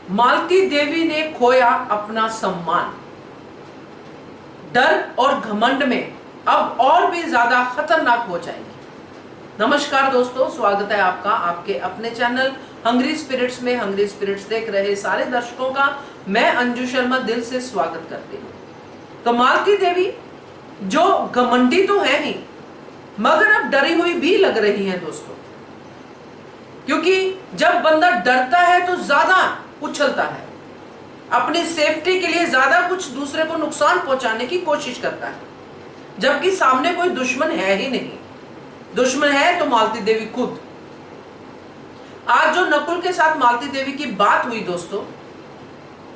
मालती देवी ने खोया अपना सम्मान। डर और घमंड में अब और भी ज्यादा खतरनाक हो जाएंगे। नमस्कार दोस्तों, स्वागत है आपका आपके अपने चैनल हंग्री स्पिरिट्स में। हंग्री स्पिरिट्स देख रहे सारे दर्शकों का मैं अंजू शर्मा दिल से स्वागत करती हूँ। तो मालती देवी जो घमंडी तो है ही, मगर अब डरी हुई भी लग रही है दोस्तों, क्योंकि जब बंदा डरता है तो ज्यादा उछलता है, अपनी सेफ्टी के लिए ज्यादा कुछ दूसरे को नुकसान पहुंचाने की कोशिश करता है, जबकि सामने कोई दुश्मन है ही नहीं। दुश्मन है तो मालती देवी खुद। आज जो नकुल के साथ मालती देवी की बात हुई दोस्तों,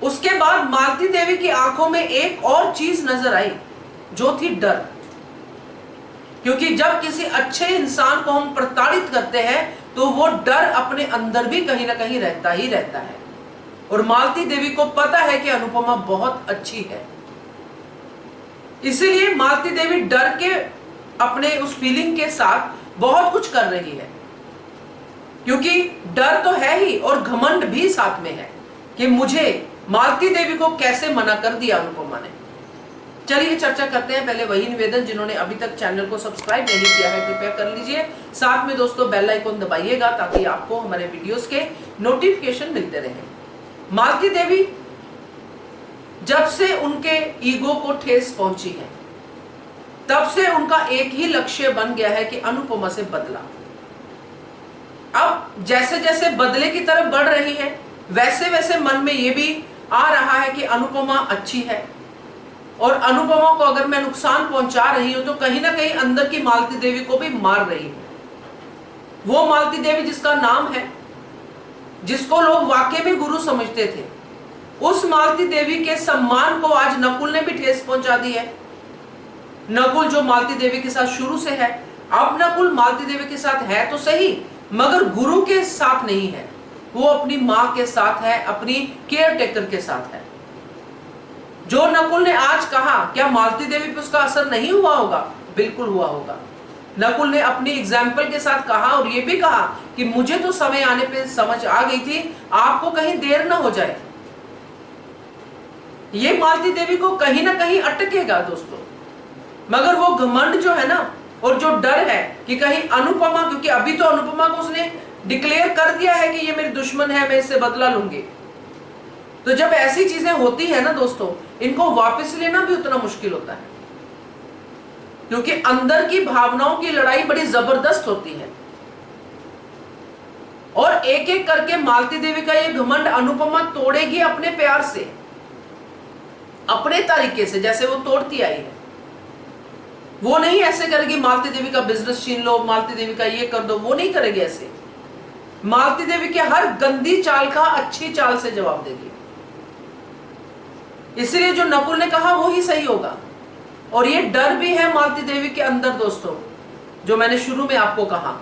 उसके बाद मालती देवी की आंखों में एक और चीज नजर आई, जो थी डर। क्योंकि जब किसी अच्छे इंसान को हम प्रताड़ित करते हैं तो वो डर अपने अंदर भी कहीं ना कहीं रहता ही रहता है। और मालती देवी को पता है कि अनुपमा बहुत अच्छी है, इसीलिए मालती देवी डर के अपने उस फीलिंग के साथ बहुत कुछ कर रही है। क्योंकि डर तो है ही और घमंड भी साथ में है कि मुझे मालती देवी को कैसे मना कर दिया अनुपमा ने। चलिए चर्चा करते हैं। पहले वही निवेदन, जिन्होंने अभी तक चैनल को सब्सक्राइब नहीं किया है कृपया कर लीजिए, साथ में दोस्तों बेल आइकन दबाइएगा ताकि आपको हमारे वीडियोस के नोटिफिकेशन मिलते रहें। मालती देवी जब से उनके ईगो को ठेस पहुंची है, तब से उनका एक ही लक्ष्य बन गया है कि अनुपमा से बदला। अब जैसे जैसे बदले की तरफ बढ़ रही है, वैसे वैसे मन में यह भी आ रहा है कि अनुपमा अच्छी है, और अनुपमा को अगर मैं नुकसान पहुंचा रही हूं तो कहीं ना कहीं अंदर की मालती देवी को भी मार रही हूं। वो मालती देवी जिसका नाम है, जिसको लोग वाकई में गुरु समझते थे, उस मालती देवी के सम्मान को आज नकुल ने भी ठेस पहुंचा दी है। नकुल जो मालती देवी के साथ शुरू से है, अब नकुल मालती देवी के साथ है तो सही, मगर गुरु के साथ नहीं है, वो अपनी मां के साथ है, अपनी केयर टेकर के साथ है। जो नकुल ने आज कहा, क्या मालती देवी पे उसका असर नहीं हुआ होगा? बिल्कुल हुआ होगा। नकुल ने अपनी एग्जाम्पल के साथ कहा और ये भी कहा कि मुझे तो समय आने पे समझ आ गई थी, आपको कहीं देर ना हो जाए। ये मालती देवी को कहीं ना कहीं अटकेगा दोस्तों, मगर वो घमंड जो है ना, और जो डर है कि कहीं अनुपमा, क्योंकि अभी तो अनुपमा को उसने डिक्लेयर कर दिया है कि ये मेरी दुश्मन है, मैं इससे बदला लूंगी। तो जब ऐसी चीजें होती है ना दोस्तों, इनको वापस लेना भी उतना मुश्किल होता है, क्योंकि अंदर की भावनाओं की लड़ाई बड़ी जबरदस्त होती है। और एक एक करके मालती देवी का ये घमंड अनुपमा तोड़ेगी अपने प्यार से, अपने तरीके से, जैसे वो तोड़ती आई है। वो नहीं ऐसे करेगी मालती देवी का बिजनेस छीन लो, मालती देवी का ये कर दो, वो नहीं करेगी ऐसे। मालती देवी के हर गंदी चाल का अच्छी चाल से जवाब देगी। इसलिए जो नकुल ने कहा वो ही सही होगा। और ये डर भी है मालती देवी के अंदर दोस्तों, जो मैंने शुरू में आपको कहा।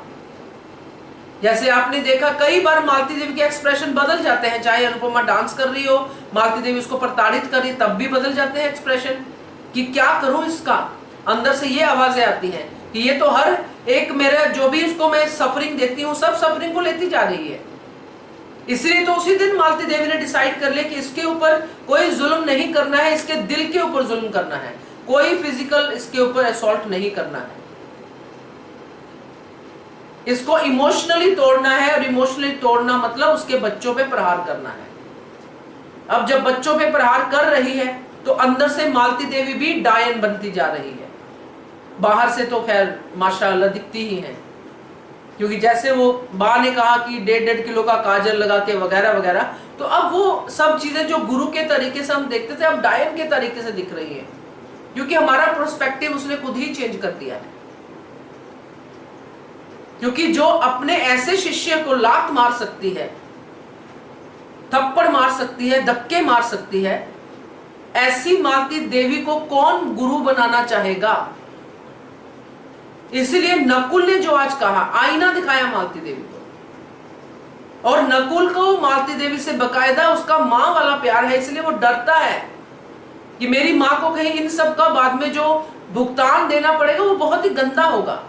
जैसे आपने देखा कई बार मालती देवी के एक्सप्रेशन बदल जाते हैं, चाहे अनुपमा डांस कर रही हो, मालती देवी उसको प्रताड़ित कर रही, तब भी बदल जाते हैं एक्सप्रेशन कि क्या करूं इसका। अंदर से ये आवाजें आती हैं कि ये तो हर एक मेरा जो भी इसको मैं सफरिंग देती हूँ, सब सफरिंग को लेती जा रही है। इसलिए तो उसी दिन मालती देवी ने डिसाइड कर लिया कि इसके ऊपर कोई जुल्म नहीं करना है, इसके दिल के ऊपर जुल्म करना है, कोई फिजिकल इसके ऊपर असॉल्ट नहीं करना है। इसको इमोशनली तोड़ना है, और इमोशनली तोड़ना मतलब उसके बच्चों पे प्रहार करना है। अब जब बच्चों पे प्रहार कर रही है तो अंदर से मालती देवी भी डायन बनती जा रही है। बाहर से तो खैर माशाअल्लाह दिखती ही है, क्योंकि जैसे वो माँ ने कहा कि 1.5 किलो का काजल लगा के वगैरह वगैरह, तो अब वो सब चीजें जो गुरु के तरीके से हम देखते थे, अब डायन के तरीके से दिख रही है, क्योंकि हमारा पर्सपेक्टिव उसने खुद ही चेंज कर दिया है। क्योंकि जो अपने ऐसे शिष्य को लात मार सकती है, थप्पड़ मार सकती है, धक्के मार सकती है, ऐसी मालती देवी को कौन गुरु बनाना चाहेगा? इसलिए नकुल ने जो आज कहा, आईना दिखाया मालती देवी को, और नकुल को मालती देवी से बकायदा उसका मां वाला प्यार है, इसलिए वो डरता है कि मेरी मां को कहीं इन सब का बाद में जो भुगतान देना पड़ेगा वो बहुत ही गंदा होगा,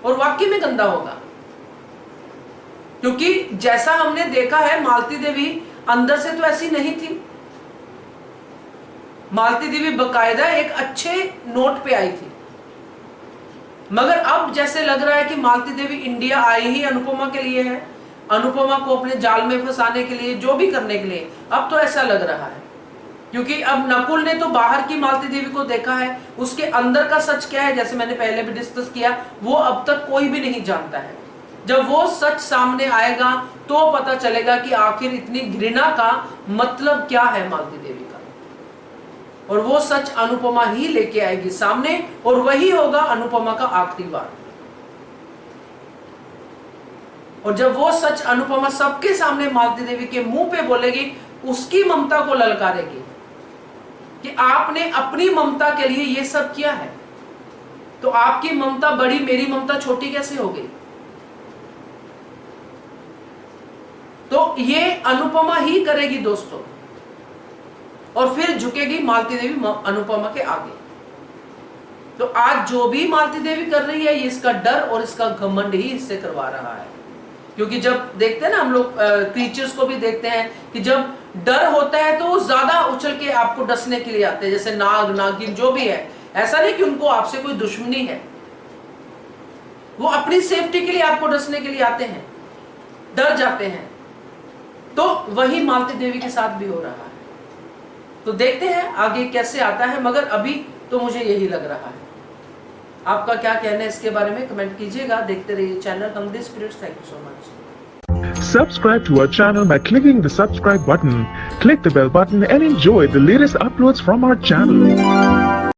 और वाकई में गंदा होगा। क्योंकि जैसा हमने देखा है, मालती देवी अंदर से तो ऐसी नहीं थी। मालती देवी बकायदा एक अच्छे नोट पे आई थी, मगर अब जैसे लग रहा है कि मालती देवी इंडिया आई ही अनुपमा के लिए है, अनुपमा को अपने जाल में फंसाने के लिए, जो भी करने के लिए। अब तो ऐसा लग रहा है, क्योंकि अब नकुल ने तो बाहर की मालती देवी को देखा है, उसके अंदर का सच क्या है, जैसे मैंने पहले भी डिस्कस किया, वो अब तक कोई भी नहीं जानता है। जब वो सच सामने आएगा तो पता चलेगा कि आखिर इतनी घृणा का मतलब क्या है मालती देवी का, और वो सच अनुपमा ही लेके आएगी सामने, और वही होगा अनुपमा का आखिरी वार। और जब वो सच अनुपमा सबके सामने मालती देवी के मुंह पे बोलेगी, उसकी ममता को ललकारेगी कि आपने अपनी ममता के लिए ये सब किया है, तो आपकी ममता बड़ी, मेरी ममता छोटी कैसे हो गई? तो ये अनुपमा ही करेगी दोस्तों, और फिर झुकेगी मालती देवी अनुपमा के आगे। तो आज जो भी मालती देवी कर रही है, ये इसका डर और इसका घमंड ही इससे करवा रहा है। क्योंकि जब देखते हैं ना हम लोग क्रीचर्स को भी देखते हैं कि जब डर होता है तो वो ज्यादा उछल के आपको डसने के लिए आते हैं, जैसे नाग, नागिन जो भी है। ऐसा नहीं कि उनको आपसे कोई दुश्मनी है, वो अपनी सेफ्टी के लिए आपको डसने के लिए आते हैं, डर जाते हैं। तो वही मालती देवी के साथ भी हो रहा है। तो देखते हैं आगे कैसे आता है, मगर अभी तो मुझे यही लग रहा है। आपका क्या कहना है इसके बारे में कमेंट कीजिएगा। देखते रहिए channel hungry spirits. Thank you so much. Subscribe to our channel by clicking the subscribe button. Click the bell button and enjoy the latest uploads from our channel.